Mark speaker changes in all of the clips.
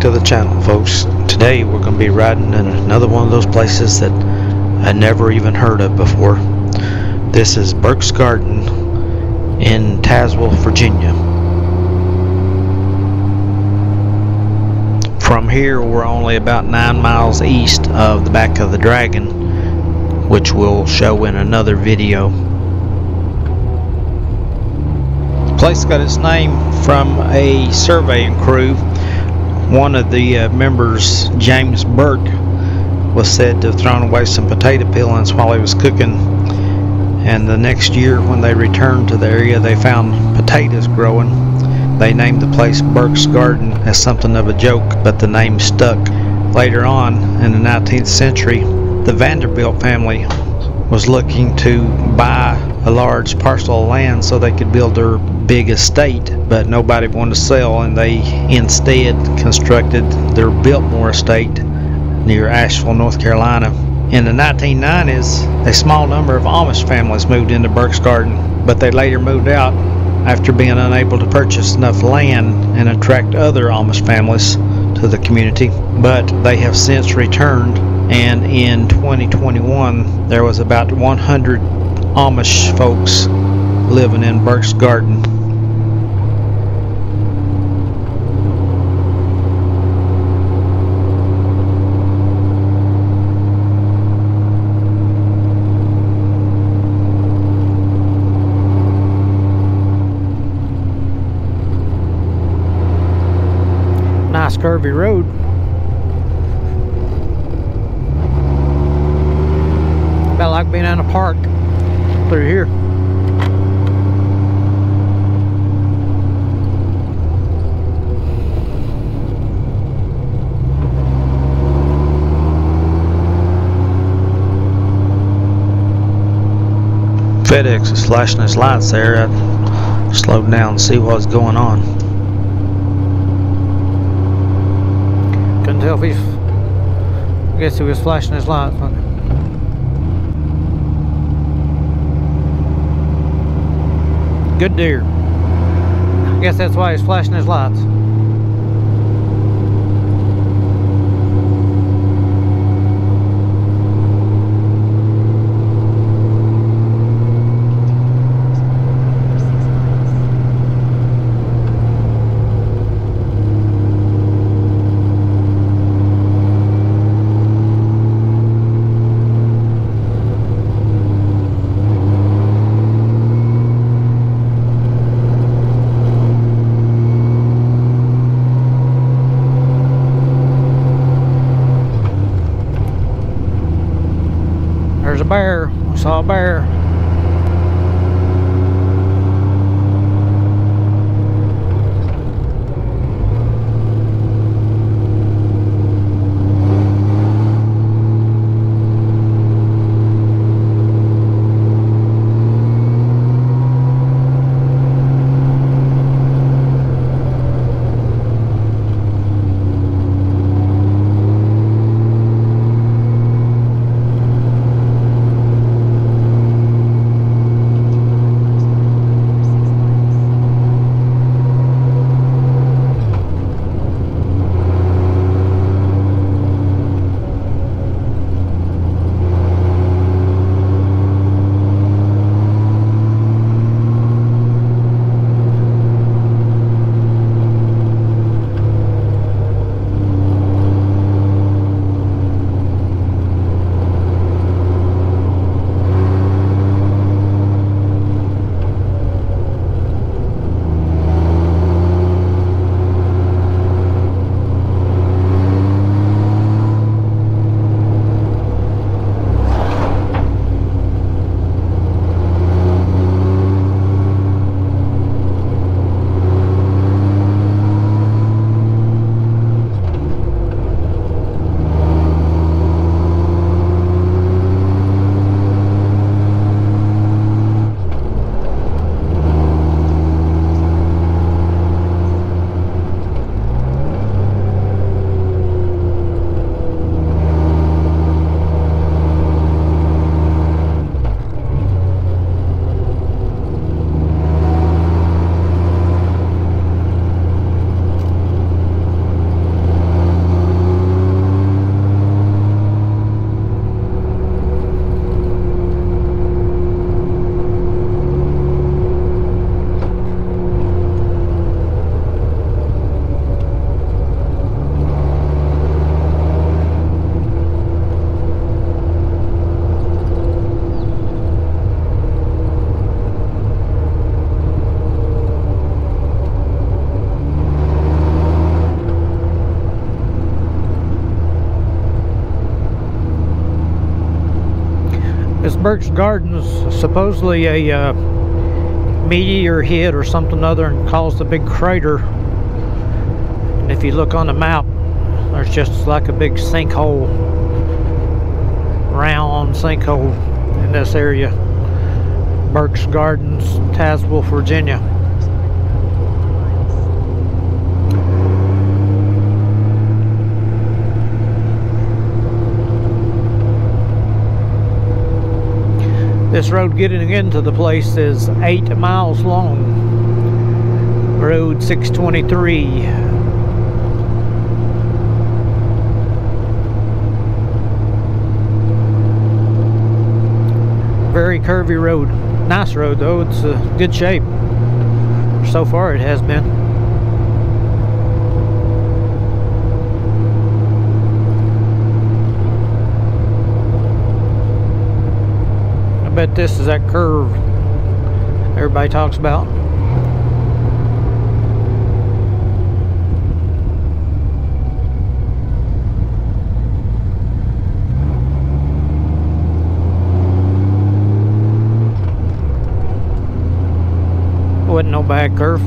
Speaker 1: to the channel, folks. Today we're going to be riding in another one of those places that I never even heard of before. This is Burke's Garden in Tazewell, Virginia. From here we're only about 9 miles east of the back of the Dragon, which we'll show in another video. The place got its name from a surveying crew. One of the members, James Burke, was said to have thrown away some potato peelings while he was cooking, and the next year when they returned to the area they found potatoes growing. They named the place Burke's Garden as something of a joke, but the name stuck. Later on in the 19th century, the Vanderbilt family was looking to buy a large parcel of land so they could build their big estate, but nobody wanted to sell, and they instead constructed their Biltmore estate near Asheville, North Carolina. In the 1990s, a small number of Amish families moved into Burke's Garden, but they later moved out after being unable to purchase enough land and attract other Amish families to the community. But they have since returned, and in 2021 there was about 100 Amish folks living in Burke's Garden. Nice curvy road. About like being in a park through here. FedEx is flashing his lights there. I slowed down to see what's going on. Couldn't tell if he's, I guess he was flashing his lights. Good deer. I guess that's why he's flashing his lights. There's a bear. We saw a bear. Burke's Gardens, supposedly a meteor hit or something other and caused a big crater. And if you look on the map, there's just like a big sinkhole, round sinkhole in this area. Burke's Gardens, Tazewell, Virginia. This road getting into the place is 8 miles long. Road 623. Very curvy road. Nice road though, it's good shape. So far it has been. I bet this is that curve everybody talks about. Wasn't no bad curve.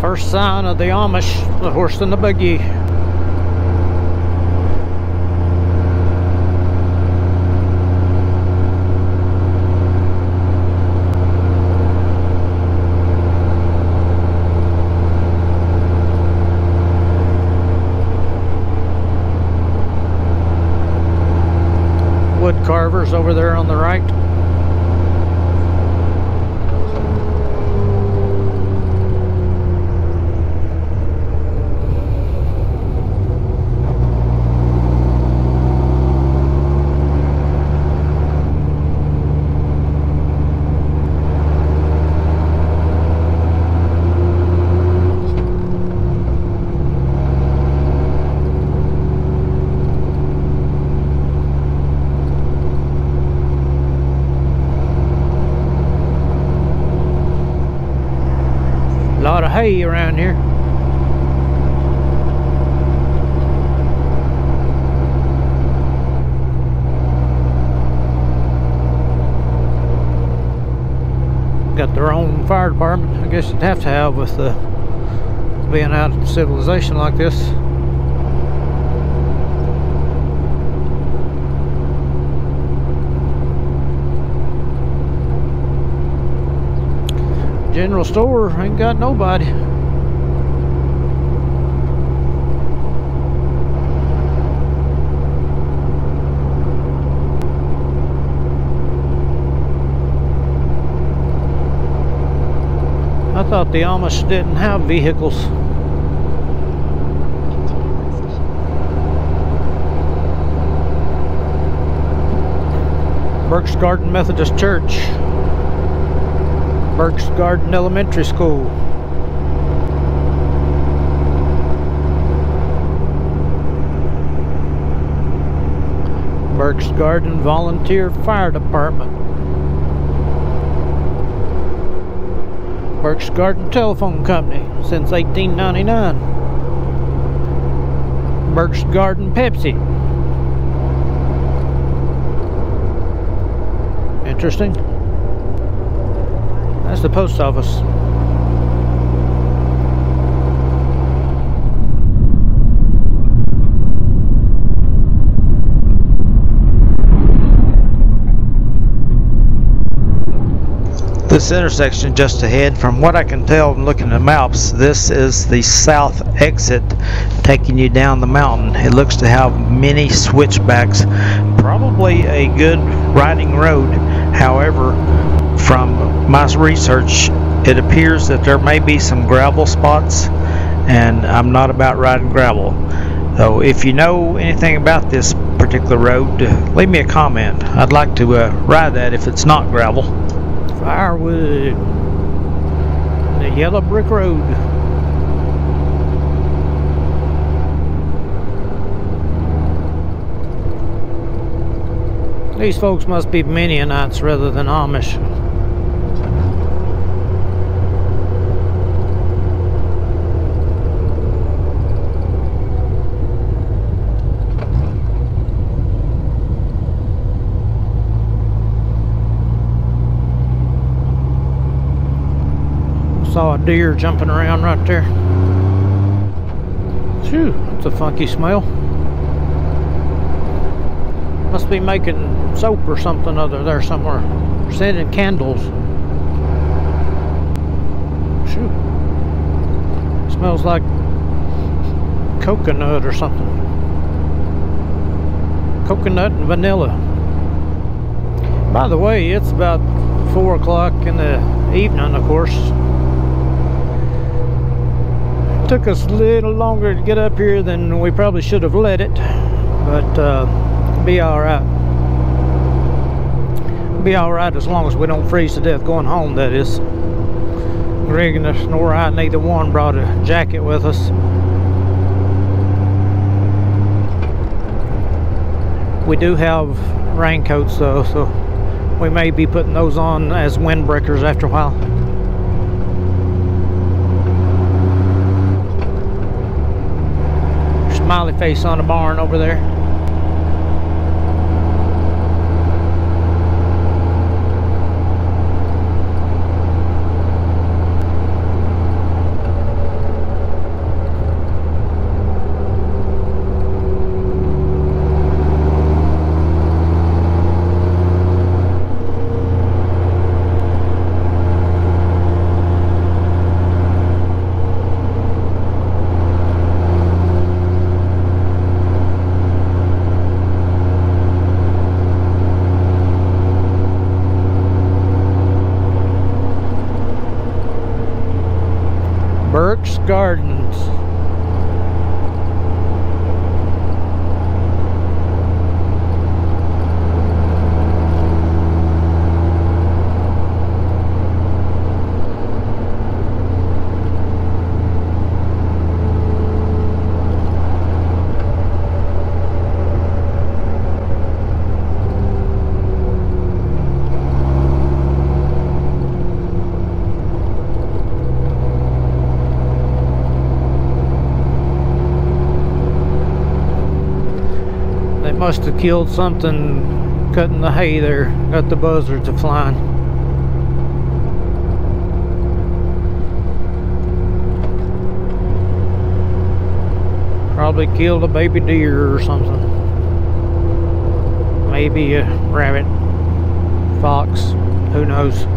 Speaker 1: First sign of the Amish, the horse and the buggy. Wood carvers over there on the right. A lot of hay around here. Got their own fire department. I guess you'd have to have with being out of civilization like this. General store ain't got nobody.
Speaker 2: thought the Amish didn't have vehicles. Burke's Garden Methodist Church. Burke's Garden Elementary School. Burke's Garden Volunteer Fire Department. Burke's Garden Telephone Company since 1899. Burke's Garden Pepsi. Interesting. That's the post office.
Speaker 1: This intersection just ahead, from what I can tell from looking at the maps, this is the south exit taking you down the mountain. It looks to have many switchbacks, probably a good riding road. However, from my research, it appears that there may be some gravel spots, and I'm not about riding gravel. So if you know anything about this particular road, leave me a comment. I'd like to ride that if it's not gravel.
Speaker 2: Firewood. The yellow brick road. These folks must be Mennonites rather than Amish. Saw a deer jumping around right there. Phew, that's a funky smell. Must be making soap or something other there somewhere. Sending candles. Shoot. Smells like coconut or something. Coconut and vanilla. By the way, it's about 4 o'clock in the evening, of course. Took us a little longer to get up here than we probably should have let it, but be alright. Be alright as long as we don't freeze to death going home, that is. Greg and nor I, neither one brought a jacket with us. We do have raincoats though, so we may be putting those on as windbreakers after a while. Smiley face on a barn over there. Burke's Gardens. Must have killed something cutting the hay there. Got the buzzards a flying. Probably killed a baby deer or something. Maybe a rabbit, fox, who knows.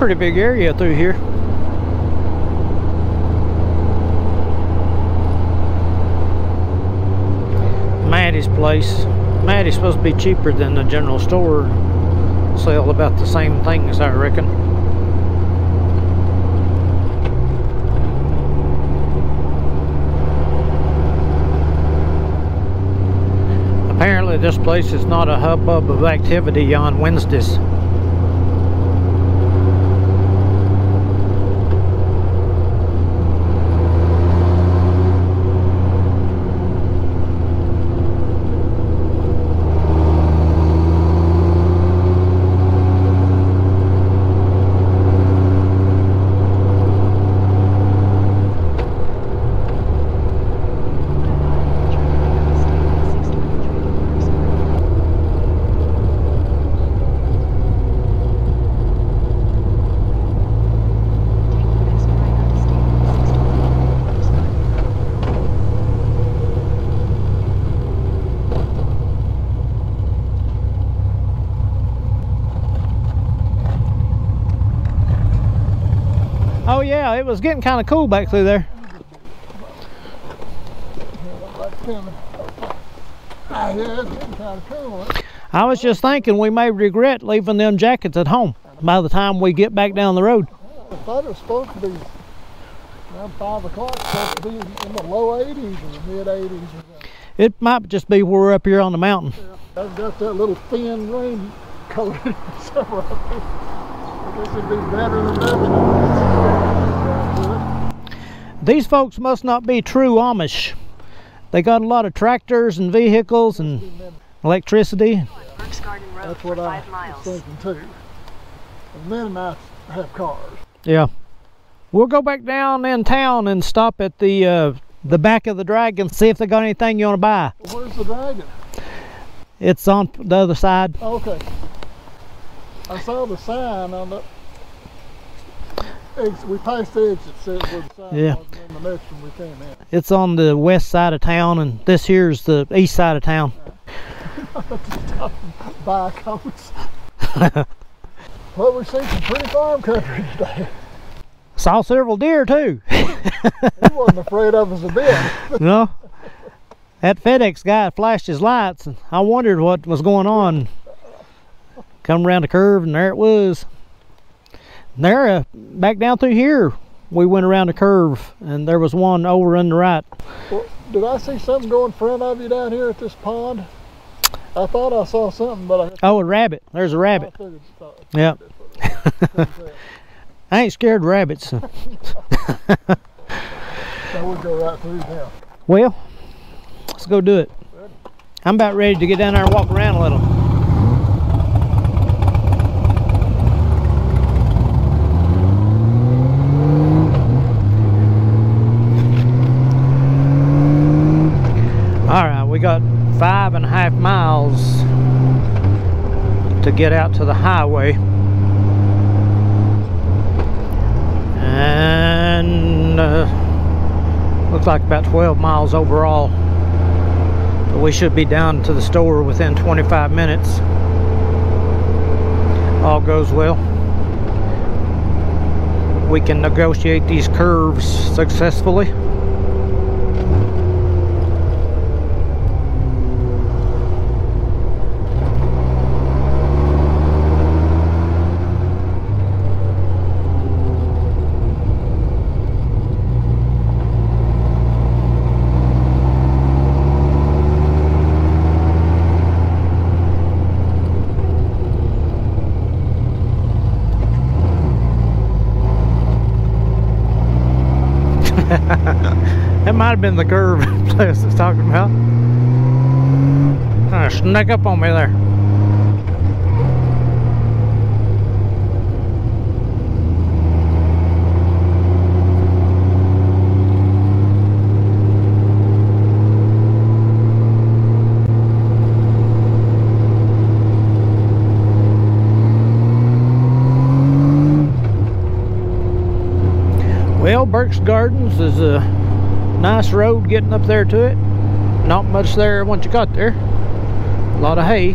Speaker 2: pretty big area through here. Maddie's place. Maddie's supposed to be cheaper than the general store. Sell about the same things, I reckon. Apparently this place is not a hubbub of activity on Wednesdays. Oh yeah, it was getting kind of cool back through there. I was just thinking we may regret leaving them jackets at home by the time we get back down the road.
Speaker 3: I thought it was supposed to be around 5 o'clock, supposed to be in the low 80s or the mid 80s.
Speaker 2: It might just be we're up here on the mountain.
Speaker 3: Yeah, I've got that little thin rain coated somewhere up there. This would be better than nothing.
Speaker 2: These folks must not be true Amish. They got a lot of tractors and vehicles and electricity.
Speaker 3: That's what I was thinking too. And then I have cars.
Speaker 2: Yeah. We'll go back down in town and stop at the back of the Dragon, see if they got anything you want to buy.
Speaker 3: Where's the Dragon?
Speaker 2: It's on the other side.
Speaker 3: Oh, okay. I saw the sign on the exit. We passed the exit, said where the sign
Speaker 2: yeah.
Speaker 3: was, and the next one we came in.
Speaker 2: It's on the west side of town, and this here's the east side of town.
Speaker 3: Buy coats. Well, we've seen some pretty farm country today.
Speaker 2: Saw several deer too.
Speaker 3: He wasn't afraid of us a bit.
Speaker 2: No. That FedEx guy flashed his lights, and I wondered what was going on. Come around the curve, and there it was. And there, back down through here, we went around the curve, and there was one over on the right.
Speaker 3: Well, did I see something go in front of you down here at this pond? I thought I saw something, but
Speaker 2: Oh, a rabbit. There's a rabbit. Yep. I ain't scared of rabbits.
Speaker 3: So we'll go right through now.
Speaker 2: Well, let's go do it. I'm about ready to get down there and walk around a little. Alright, we got 5.5 miles to get out to the highway. And looks like about 12 miles overall. But we should be down to the store within 25 minutes. All goes well. We can negotiate these curves successfully. That might have been the curve place it's talking about. Kind of snuck up on me there. Well, Burke's Gardens is a nice road getting up there to it. Not much there once you got there. A lot of hay.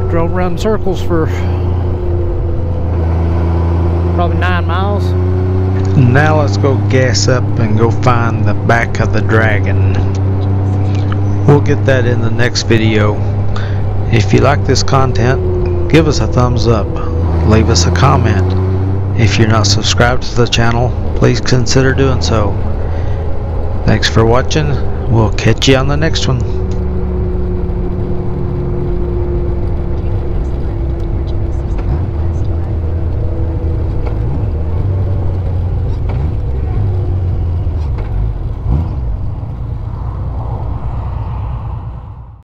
Speaker 2: Drove around in circles for probably 9 miles.
Speaker 1: Now let's go gas up and go find the back of the dragon. We'll get that in the next video. If you like this content, give us a thumbs up. Leave us a comment. If you're not subscribed to the channel, please consider doing so. Thanks for watching. We'll catch you on the next one.